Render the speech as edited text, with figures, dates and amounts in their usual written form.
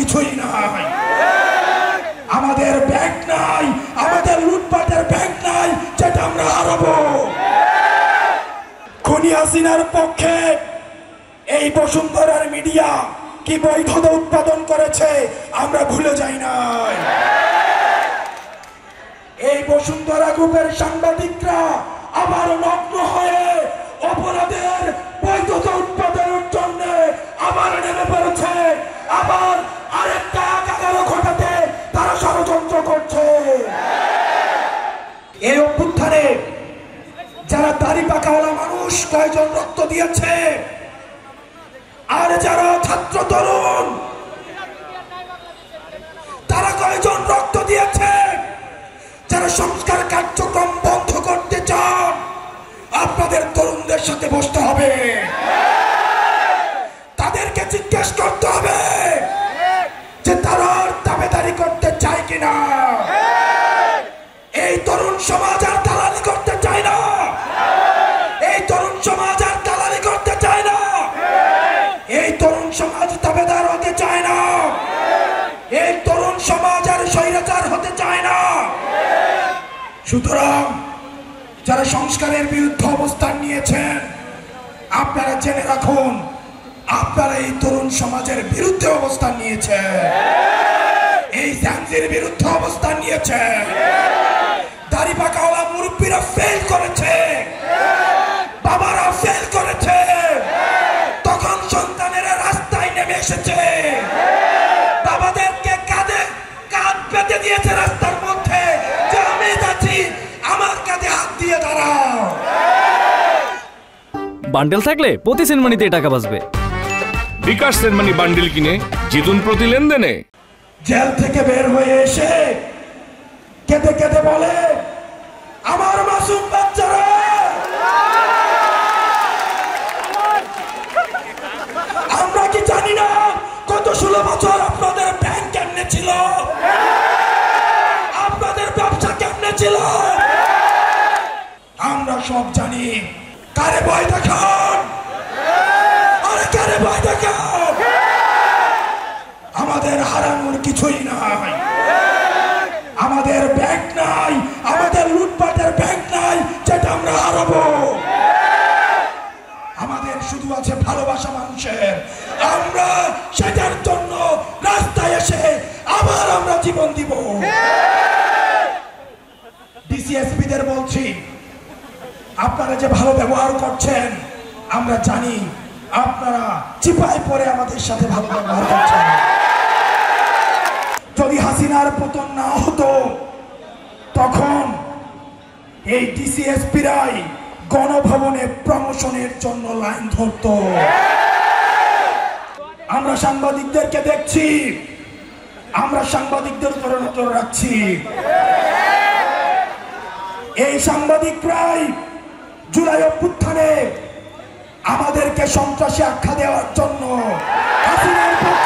কিছুই নাই, আমাদের ব্যাংক নাই, আমাদের লুটপাটের ব্যাংক নাই যেটা আমরা হারাবো। খুনি হাসিনার পক্ষে এই বসুন্ধরার মিডিয়া কি বৈধতা উৎপাদন করেছে আমরা ভুলে যাই নাই। এই বসুন্ধরা গ্রুপের সাংবাদিকরা আবার নগ্ন হয়ে অপরাধের বৈধতা উৎপাদনের জন্য আবার নেমে পড়েছে, আবার আরেকটা কারাগার ঘটাতে তারা ষড়যন্ত্র করছে। এই অভ্যুত্থানে যারা দাড়ি পাকাওয়ালা মানুষ কয়জন রক্ত দিয়েছে, আর যারা ছাত্র তরুণ তারা কয়জন রক্ত দিয়েছে, যারা সংস্কার কার্যক্রম বন্ধ করতে চান আপনাদের তরুণদের সাথে বসতে হবে, তাদেরকে জিজ্ঞেস করতে হবে যে তারা দাবেদারি করতে চায় কিনা। এই তরুণ সমাজ আর দালালি করতে চায় না, এই তরুণ সমাজ আর দালালি করতে চায় না, এই তরুণ সমাজ দাবেদার হতে চায় না, এই তরুণ সমাজ আর স্বৈরাচার হতে চায় না। সুতরাং যারা সংস্কারের বিরুদ্ধে অবস্থান নিয়েছেন আপনারা জেনে রাখুন, আপনারা এই তরুণ সমাজের বিরুদ্ধে অবস্থান নিয়েছেন, এই জাঞ্জির বিরুদ্ধে অবস্থান নিয়েছেন। দাড়ি পাকাওয়ালা মুরব্বীরা ফেল করেছে, বাবারা ফেল করেছে, তখন সন্তানেরা রাস্তায় নেমে এসেছে, বাবাদেরকে কাঁধে কাঁধ পেতে দিয়েছে রাস্তার মধ্যে যে আমি যাচ্ছি, আমার কাঁধে হাত দিয়ে দাঁড়াও। বান্ডেল থাকলে প্রতি সেনমানিতে টাকা বাঁচবে। বিকাশ সেনমানি বান্ডেল কিনে জিতুন প্রতি লেনদেনে। জেল থেকে বের হয়ে এসে কেঁদে কেঁদে বলে আমার মাসুম বাচ্চারা, আমরা কি জানি না গত 16 বছর আপনাদের ব্যাংক কেমনে ছিল, আপনাদের ব্যবসা কেমনে ছিল, আমরা সব জানি। কারে ভয় দেখান, আরে কারে ভয় দেখান, আমাদের হারানোর কিছুই নাই, আমাদের ব্যাংক নাই, আমাদের লুটপাটের ব্যাংক নাই যেটা আমরা হারাবো। আমাদের শুধু আছে ভালোবাসা মানুষের, আমরা সেটার জন্য রাস্তায় এসে আবার আমরা জীবন দিব। ডিসিএসপিদের বলছি, আপনারা যে ভালো ব্যবহার করছেন আমরা জানি, আপনারা চিপায় পড়ে আমাদের সাথে ভালো ব্যবহার করছেন। যদি হাসিনার পতন না হতো তখন এই ডিসিএসপিরাই গণভবনে প্রমোশনের জন্য লাইন ধরত। আমরা সাংবাদিকদেরকে দেখছি, আমরা সাংবাদিকদের উপর নজর রাখছি। এই সাংবাদিকরাই জুলাই অভ্যুত্থানে আমাদেরকে সন্ত্রাসী আখ্যা দেওয়ার জন্য হাসিনার পক্ষ